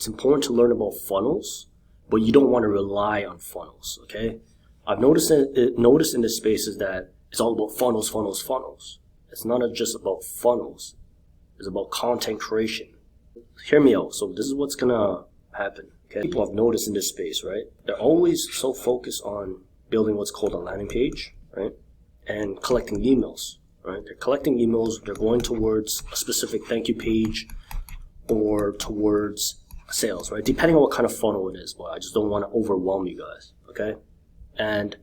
It's important to learn about funnels, but you don't want to rely on funnels, okay? I've noticed in this space is that it's all about funnels, funnels, funnels. It's not just about funnels. It's about content creation. Hear me out. So this is what's gonna happen, okay? People I've noticed in this space, right? They're always so focused on building what's called a landing page, right? And collecting emails, right? They're collecting emails, they're going towards a specific thank you page or towards sales, right? Depending on what kind of funnel it is, but I just don't want to overwhelm you guys, okay? And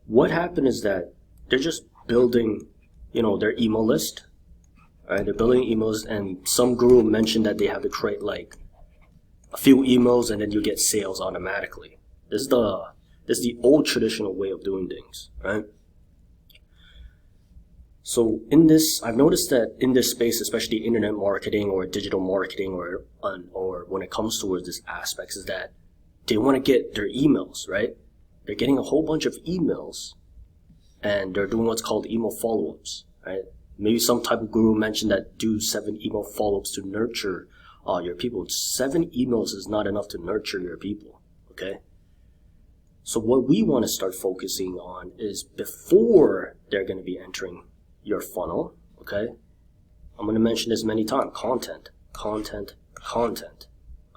what happened is that they're just building, their email list, right? They're building emails, and some guru mentioned that they have to create like a few emails and then you get sales automatically. This is the old traditional way of doing things, right? So in this, I've noticed that in this space, especially internet marketing or digital marketing or when it comes towards this aspects, is that they want to get their emails, right? They're getting a whole bunch of emails and they're doing what's called email follow-ups, right? Maybe some type of guru mentioned that do 7 email follow-ups to nurture your people. 7 emails is not enough to nurture your people, okay? So what we want to start focusing on is before they're going to be entering your funnel, okay? I'm going to mention this many times. Content, content, content,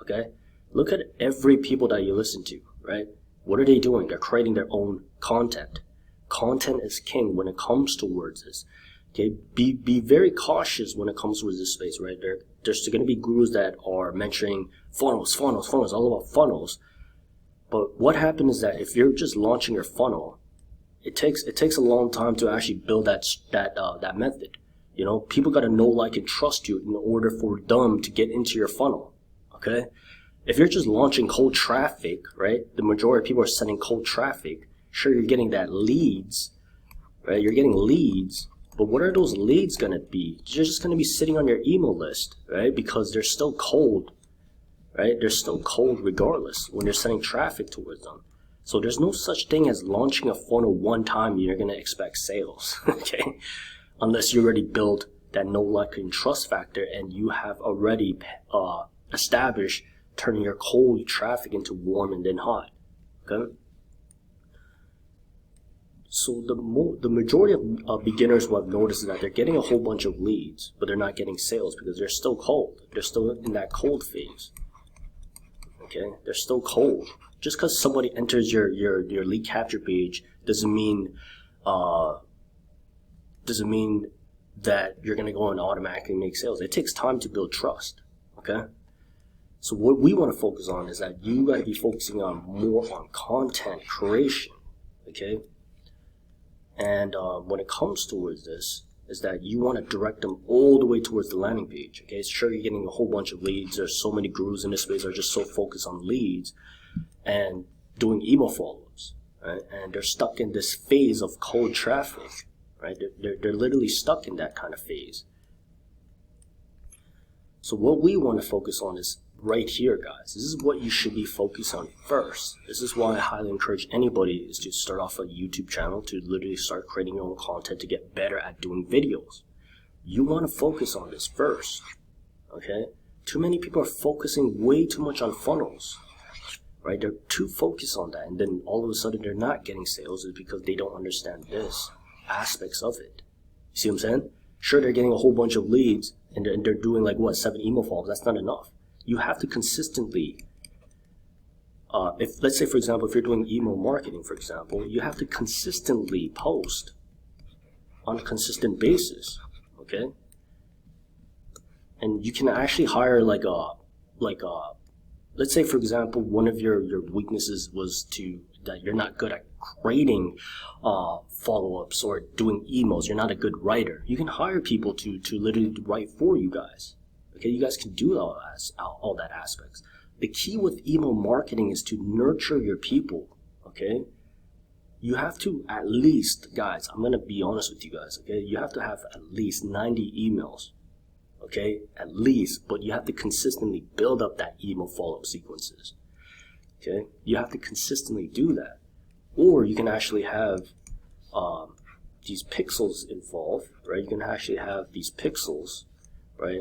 okay? Look at every people that you listen to, right? What are they doing? They're creating their own content. Content is king when it comes towards this, okay? Be very cautious when it comes towards this space, right? There's going to be gurus that are mentioning funnels, funnels, funnels, all about funnels. But what happens is that if you're just launching your funnel, it takes a long time to actually build that method. People got to know, like, and trust you in order for them to get into your funnel, okay? If you're just launching cold traffic, right, the majority of people are sending cold traffic. Sure, you're getting that leads, right? You're getting leads, but what are those leads going to be? They're just going to be sitting on your email list, right? Because they're still cold, right? They're still cold regardless when you're sending traffic towards them. So there's no such thing as launching a funnel one time and you're going to expect sales, okay? Unless you already built that know, like, and trust factor and you have already established turning your cold traffic into warm and then hot, okay? So the majority of beginners, what I've noticed is that they're getting a whole bunch of leads, but they're not getting sales because they're still cold. They're still in that cold phase, okay? They're still cold. Just because somebody enters your lead capture page doesn't mean that you're going to go and automatically make sales. It takes time to build trust, okay? So what we want to focus on is that you got to be focusing on more on content creation, okay? And when it comes towards this, is that you want to direct them all the way towards the landing page, okay? Sure, you're getting a whole bunch of leads. There's so many gurus in this space that are just so focused on leads and doing email follow-ups, right? And they're stuck in this phase of cold traffic, right? They're literally stuck in that kind of phase. So what we want to focus on is right here, guys. This is what you should be focused on first. This is why I highly encourage anybody is to start off a YouTube channel, to literally start creating your own content to get better at doing videos. You want to focus on this first, okay? Too many people are focusing way too much on funnels, right? They're too focused on that, and then all of a sudden they're not getting sales is because they don't understand this aspects of it. You see what I'm saying? Sure, they're getting a whole bunch of leads, and they're doing like, what, 7 email follow-ups. That's not enough. You have to consistently, let's say, for example, if you're doing email marketing, for example, you have to consistently post on a consistent basis, okay? And you can actually hire let's say, for example, one of your weaknesses was that you're not good at creating follow-ups or doing emails. You're not a good writer. You can hire people to literally write for you guys. Okay, you guys can do all that aspects. The key with email marketing is to nurture your people, okay? You have to at least, guys, I'm going to be honest with you guys, okay? You have to have at least 90 emails, okay? At least, but you have to consistently build up that email follow-up sequences, okay? You have to consistently do that. Or you can actually have these pixels involved, right? You can actually have these pixels, right?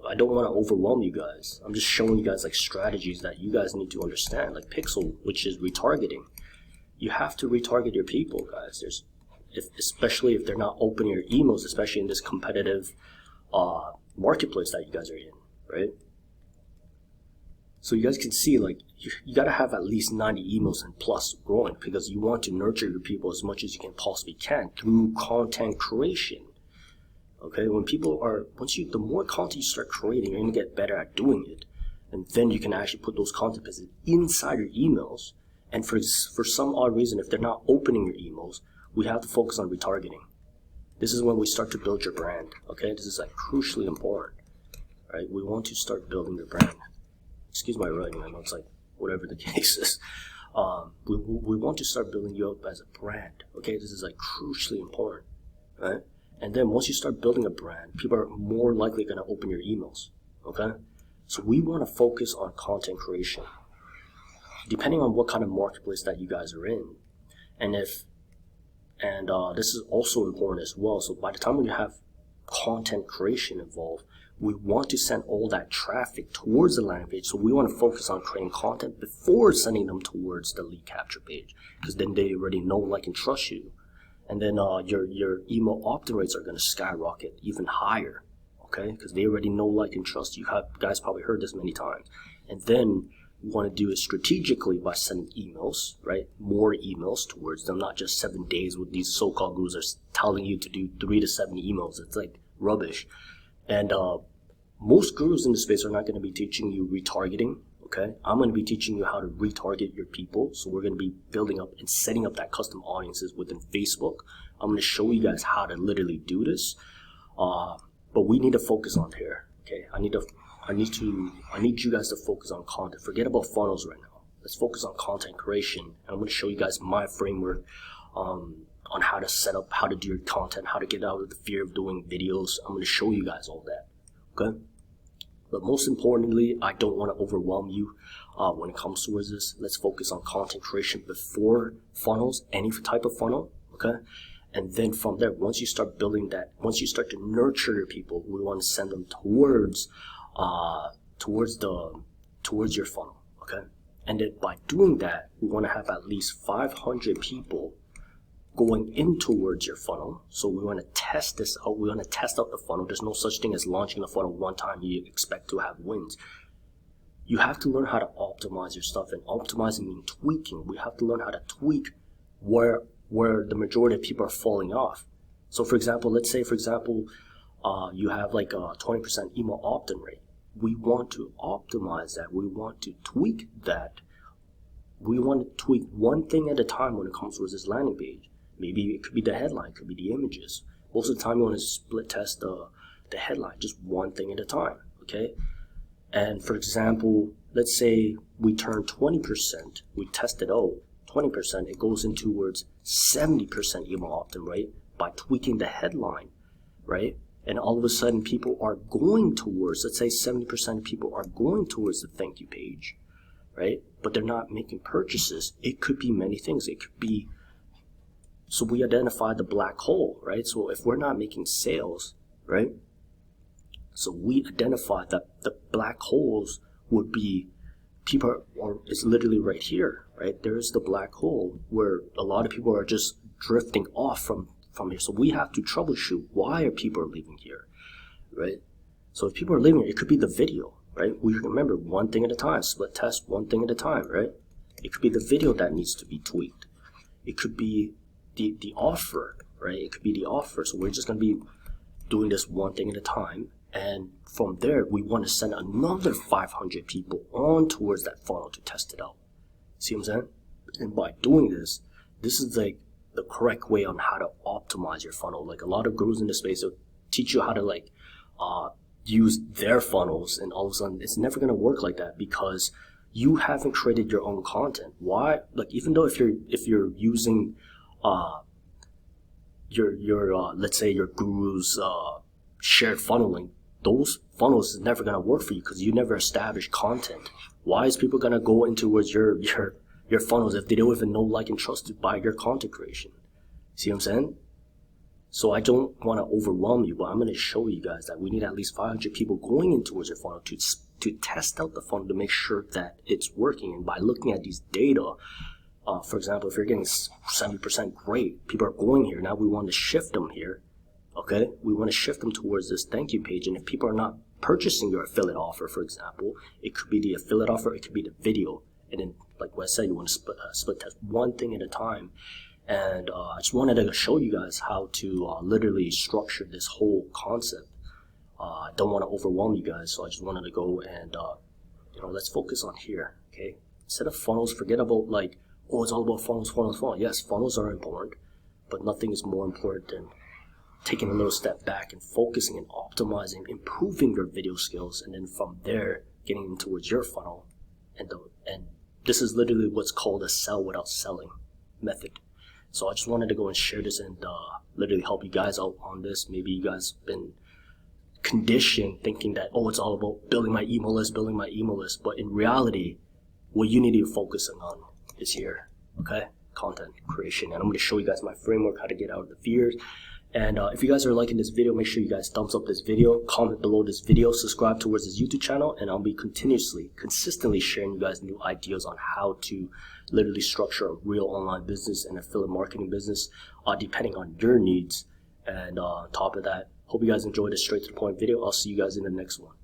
I don't want to overwhelm you guys. I'm just showing you guys like strategies that you guys need to understand, like Pixel, which is retargeting. You have to retarget your people, guys. Especially if they're not opening your emails, especially in this competitive marketplace that you guys are in, right? So you guys can see, like, you gotta have at least 90 emails and plus growing, because you want to nurture your people as much as you can possibly can through content creation. Okay, the more content you start creating, you're gonna get better at doing it, and then you can actually put those content pieces inside your emails. And for some odd reason, if they're not opening your emails, we have to focus on retargeting. This is when we start to build your brand. Okay, this is like crucially important, right? We want to start building your brand. Excuse my writing, I know it's like whatever the case is. We want to start building you up as a brand. Okay, this is like crucially important, right? And then once you start building a brand, people are more likely going to open your emails. Okay, so we want to focus on content creation, depending on what kind of marketplace that you guys are in, and this is also important as well. So by the time when you have content creation involved, we want to send all that traffic towards the landing page. So we want to focus on creating content before sending them towards the lead capture page, because then they already know, like, and trust you. And then your email opt-in rates are going to skyrocket even higher, okay? Because they already know, like, and trust you. Guys probably heard this many times. And then we want to do it strategically by sending emails, right? More emails towards them, not just 7 days with these so-called gurus are telling you to do 3 to 7 emails. It's like rubbish. And most gurus in the space are not going to be teaching you retargeting, okay? I'm going to be teaching you how to retarget your people. So we're going to be building up and setting up that custom audiences within Facebook. I'm going to show you guys how to literally do this. But we need to focus on here, okay? I need you guys to focus on content. Forget about funnels right now. Let's focus on content creation. And I'm going to show you guys my framework on how to set up, how to do your content, how to get out of the fear of doing videos. I'm going to show you guys all that, okay? But most importantly, I don't want to overwhelm you when it comes towards this. Let's focus on content creation before funnels, any type of funnel, okay? And then from there, once you start building that, once you start to nurture your people, we want to send them towards your funnel, okay? And then by doing that, we want to have at least 500 people going in towards your funnel. So we want to test this out. We want to test out the funnel. There's no such thing as launching a funnel one time you expect to have wins. You have to learn how to optimize your stuff, and optimizing means tweaking. We have to learn how to tweak where the majority of people are falling off. So for example, let's say you have like a 20% email opt-in rate. We want to optimize that. We want to tweak that. We want to tweak one thing at a time when it comes to this landing page. Maybe it could be the headline, it could be the images. Most of the time you want to split test the headline, just one thing at a time, okay? And for example, let's say we turn 20%, we test it out, 20%, it goes in towards 70% email opt-in rate by tweaking the headline, right? And all of a sudden people are going towards, let's say 70% of people are going towards the thank you page, right? But they're not making purchases. It could be many things. It could be, so we identify the black hole, right? So if we're not making sales, right? So we identify that the black holes would be it's literally right here, right? There's the black hole where a lot of people are just drifting off from here. So we have to troubleshoot why are people leaving here, right? So if people are leaving here, it could be the video, right? We remember one thing at a time, split test one thing at a time, right? It could be the video that needs to be tweaked. It could be the offer, right? It could be the offer. So we're just going to be doing this one thing at a time. And from there, we want to send another 500 people on towards that funnel to test it out. See what I'm saying? And by doing this, this is like the correct way on how to optimize your funnel. Like a lot of gurus in this space will teach you how to like use their funnels, and all of a sudden it's never going to work like that because you haven't created your own content. Why? Like even though if you're using let's say your guru's shared funneling, those funnels is never going to work for you because you never established content. Why is people going to go into towards your funnels if they don't even know, like, and trust you by your content creation? See what I'm saying? So I don't want to overwhelm you, but I'm going to show you guys that we need at least 500 people going in towards your funnel to test out the funnel to make sure that it's working. And by looking at these data, for example, if you're getting 70%, great, people are going here. Now we want to shift them here. Okay, we want to shift them towards this thank you page. And if people are not purchasing your affiliate offer, for example, it could be the affiliate offer, it could be the video. And then, like what I said, you want to split test one thing at a time. And I just wanted to show you guys how to literally structure this whole concept. I don't want to overwhelm you guys, so I just wanted to go and, let's focus on here, okay? Instead of funnels, forget about like, oh, it's all about funnels, funnels, funnels. Yes, funnels are important, but nothing is more important than taking a little step back and focusing and optimizing, improving your video skills, and then from there, getting towards your funnel. And this is literally what's called a sell without selling method. So I just wanted to go and share this and literally help you guys out on this. Maybe you guys been conditioned thinking that, oh, it's all about building my email list. But in reality, what you need to focus on is here, okay? Content creation. And I'm going to show you guys my framework, how to get out of the fears. And if you guys are liking this video, make sure you guys thumbs up this video, comment below this video, subscribe towards this YouTube channel, and I'll be consistently sharing you guys new ideas on how to literally structure a real online business and affiliate marketing business, depending on your needs. And on top of that, hope you guys enjoyed this straight to the point video. I'll see you guys in the next one.